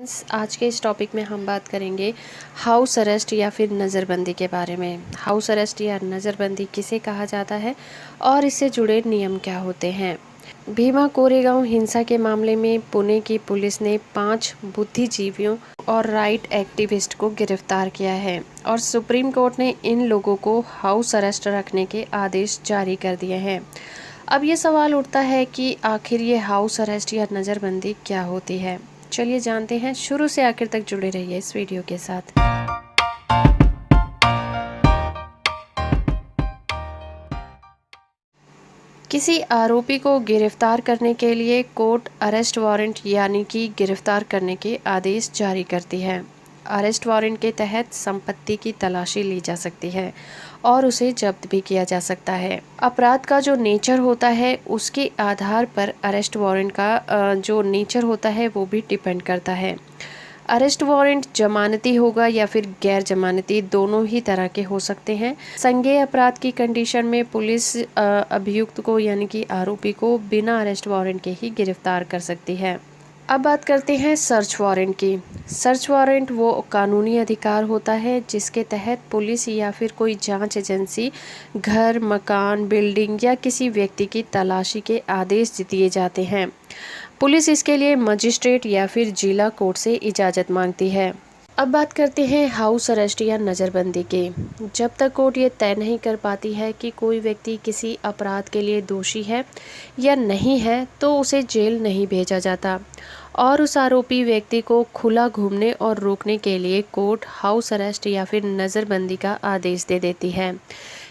आज के इस टॉपिक में हम बात करेंगे हाउस अरेस्ट या फिर नज़रबंदी के बारे में। हाउस अरेस्ट या नज़रबंदी किसे कहा जाता है और इससे जुड़े नियम क्या होते हैं। भीमा कोरेगांव हिंसा के मामले में पुणे की पुलिस ने 5 बुद्धिजीवियों और राइट एक्टिविस्ट को गिरफ्तार किया है और सुप्रीम कोर्ट ने इन लोगों को हाउस अरेस्ट रखने के आदेश जारी कर दिए हैं। अब ये सवाल उठता है कि आखिर ये हाउस अरेस्ट या नज़रबंदी क्या होती है। चलिए जानते हैं। शुरू से आखिर तक जुड़े रहिए इस वीडियो के साथ। किसी आरोपी को गिरफ्तार करने के लिए कोर्ट अरेस्ट वारंट यानी कि गिरफ्तार करने के आदेश जारी करती है। अरेस्ट वारंट के तहत संपत्ति की तलाशी ली जा सकती है और उसे जब्त भी किया जा सकता है। अपराध का जो नेचर होता है उसके आधार पर अरेस्ट वारंट का जो नेचर होता है वो भी डिपेंड करता है। अरेस्ट वारंट जमानती होगा या फिर गैर जमानती, दोनों ही तरह के हो सकते हैं। संज्ञेय अपराध की कंडीशन में पुलिस अभियुक्त को यानी कि आरोपी को बिना अरेस्ट वारंट के ही गिरफ्तार कर सकती है। अब बात करते हैं सर्च वारंट की। सर्च वारंट वो कानूनी अधिकार होता है जिसके तहत पुलिस या फिर कोई जांच एजेंसी घर, मकान, बिल्डिंग या किसी व्यक्ति की तलाशी के आदेश दिए जाते हैं। पुलिस इसके लिए मजिस्ट्रेट या फिर जिला कोर्ट से इजाज़त मांगती है। अब बात करते हैं हाउस अरेस्ट या नज़रबंदी के। जब तक कोर्ट ये तय नहीं कर पाती है कि कोई व्यक्ति किसी अपराध के लिए दोषी है या नहीं है तो उसे जेल नहीं भेजा जाता और उस आरोपी व्यक्ति को खुला घूमने और रोकने के लिए कोर्ट हाउस अरेस्ट या फिर नज़रबंदी का आदेश दे देती है।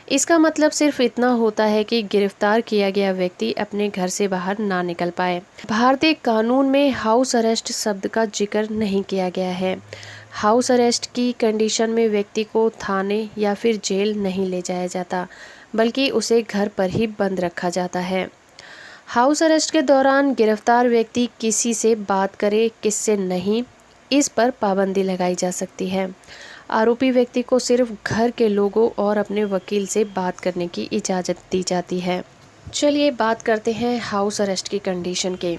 इसका मतलब सिर्फ इतना होता है कि गिरफ्तार किया गया व्यक्ति अपने घर से बाहर ना निकल पाए। भारतीय कानून में हाउस अरेस्ट शब्द का जिक्र नहीं किया गया है। हाउस अरेस्ट की कंडीशन में व्यक्ति को थाने या फिर जेल नहीं ले जाया जाता बल्कि उसे घर पर ही बंद रखा जाता है। हाउस अरेस्ट के दौरान गिरफ्तार व्यक्ति किसी से बात करे, किससे नहीं, इस पर पाबंदी लगाई जा सकती है। आरोपी व्यक्ति को सिर्फ घर के लोगों और अपने वकील से बात करने की इजाज़त दी जाती है। चलिए बात करते हैं हाउस अरेस्ट की कंडीशन के।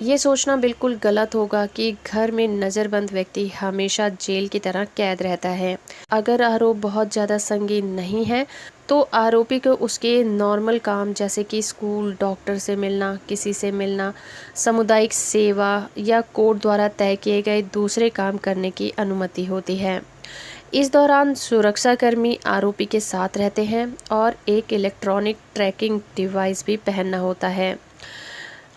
ये सोचना बिल्कुल गलत होगा कि घर में नज़रबंद व्यक्ति हमेशा जेल की तरह कैद रहता है। अगर आरोप बहुत ज़्यादा संगीन नहीं है तो आरोपी को उसके नॉर्मल काम जैसे कि स्कूल, डॉक्टर से मिलना, किसी से मिलना, सामुदायिक सेवा या कोर्ट द्वारा तय किए गए दूसरे काम करने की अनुमति होती है। इस दौरान सुरक्षाकर्मी आरोपी के साथ रहते हैं और एक इलेक्ट्रॉनिक ट्रैकिंग डिवाइस भी पहनना होता है।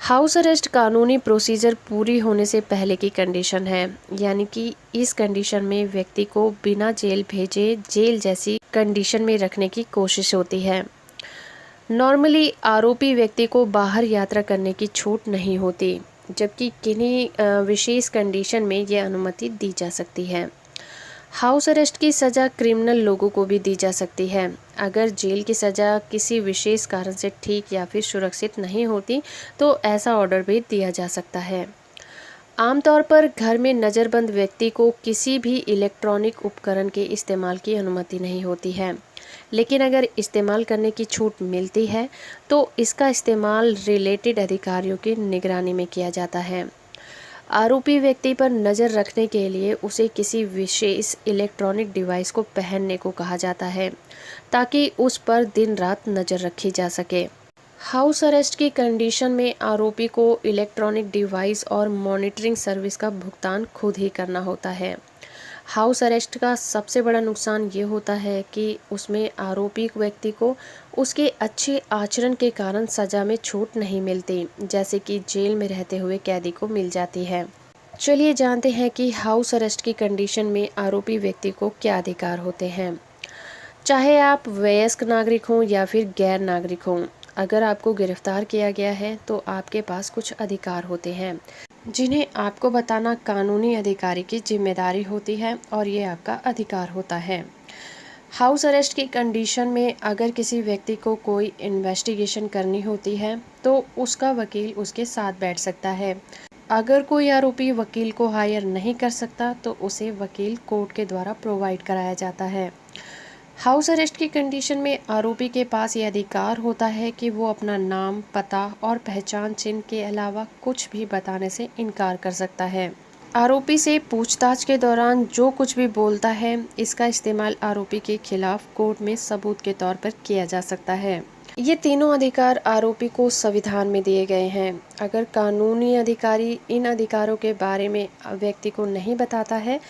हाउस अरेस्ट कानूनी प्रोसीजर पूरी होने से पहले की कंडीशन है, यानी कि इस कंडीशन में व्यक्ति को बिना जेल भेजे जेल जैसी कंडीशन में रखने की कोशिश होती है। नॉर्मली आरोपी व्यक्ति को बाहर यात्रा करने की छूट नहीं होती, जबकि किन्हीं विशेष कंडीशन में यह अनुमति दी जा सकती है। हाउस अरेस्ट की सज़ा क्रिमिनल लोगों को भी दी जा सकती है। अगर जेल की सज़ा किसी विशेष कारण से ठीक या फिर सुरक्षित नहीं होती तो ऐसा ऑर्डर भी दिया जा सकता है। आमतौर पर घर में नज़रबंद व्यक्ति को किसी भी इलेक्ट्रॉनिक उपकरण के इस्तेमाल की अनुमति नहीं होती है, लेकिन अगर इस्तेमाल करने की छूट मिलती है तो इसका इस्तेमाल रिलेटेड अधिकारियों की निगरानी में किया जाता है। आरोपी व्यक्ति पर नज़र रखने के लिए उसे किसी विशेष इलेक्ट्रॉनिक डिवाइस को पहनने को कहा जाता है ताकि उस पर दिन रात नज़र रखी जा सके। हाउस अरेस्ट की कंडीशन में आरोपी को इलेक्ट्रॉनिक डिवाइस और मॉनिटरिंग सर्विस का भुगतान खुद ही करना होता है। हाउस अरेस्ट का सबसे बड़ा नुकसान ये होता है कि उसमें आरोपी व्यक्ति को उसके अच्छे आचरण के कारण सज़ा में छूट नहीं मिलती, जैसे कि जेल में रहते हुए कैदी को मिल जाती है। चलिए जानते हैं कि हाउस अरेस्ट की कंडीशन में आरोपी व्यक्ति को क्या अधिकार होते हैं। चाहे आप वयस्क नागरिक हों या फिर गैर नागरिक हों, अगर आपको गिरफ्तार किया गया है तो आपके पास कुछ अधिकार होते हैं जिन्हें आपको बताना कानूनी अधिकारी की जिम्मेदारी होती है और ये आपका अधिकार होता है। हाउस अरेस्ट की कंडीशन में अगर किसी व्यक्ति को कोई इन्वेस्टिगेशन करनी होती है तो उसका वकील उसके साथ बैठ सकता है। अगर कोई आरोपी वकील को हायर नहीं कर सकता तो उसे वकील कोर्ट के द्वारा प्रोवाइड कराया जाता है। हाउस अरेस्ट की कंडीशन में आरोपी के पास ये अधिकार होता है कि वो अपना नाम, पता और पहचान चिन्ह के अलावा कुछ भी बताने से इनकार कर सकता है। आरोपी से पूछताछ के दौरान जो कुछ भी बोलता है, इसका इस्तेमाल आरोपी के खिलाफ कोर्ट में सबूत के तौर पर किया जा सकता है। ये तीनों अधिकार आरोपी को संविधान में दिए गए हैं। अगर कानूनी अधिकारी इन अधिकारों के बारे में व्यक्ति को नहीं बताता है,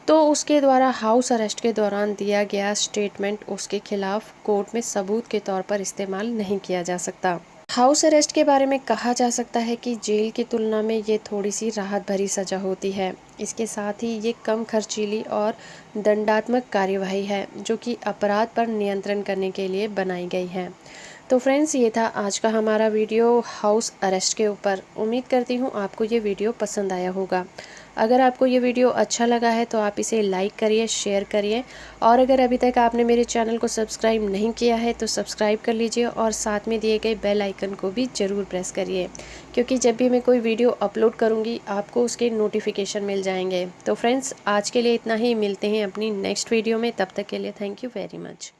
तो उसके द्वारा हाउस अरेस्ट के दौरान दिया गया स्टेटमेंट उसके खिलाफ कोर्ट में सबूत के तौर पर इस्तेमाल नहीं किया जा सकता। हाउस अरेस्ट के बारे में कहा जा सकता है कि जेल की तुलना में ये थोड़ी सी राहत भरी सज़ा होती है। इसके साथ ही ये कम खर्चीली और दंडात्मक कार्यवाही है, जो कि अपराध पर नियंत्रण करने के लिए बनाई गई है। तो फ्रेंड्स, ये था आज का हमारा वीडियो हाउस अरेस्ट के ऊपर। उम्मीद करती हूँ आपको ये वीडियो पसंद आया होगा। अगर आपको ये वीडियो अच्छा लगा है तो आप इसे लाइक करिए, शेयर करिए, और अगर अभी तक आपने मेरे चैनल को सब्सक्राइब नहीं किया है तो सब्सक्राइब कर लीजिए और साथ में दिए गए बेल आइकन को भी ज़रूर प्रेस करिए, क्योंकि जब भी मैं कोई वीडियो अपलोड करूँगी आपको उसके नोटिफिकेशन मिल जाएंगे। तो फ्रेंड्स, आज के लिए इतना ही। मिलते हैं अपनी नेक्स्ट वीडियो में। तब तक के लिए थैंक यू वेरी मच।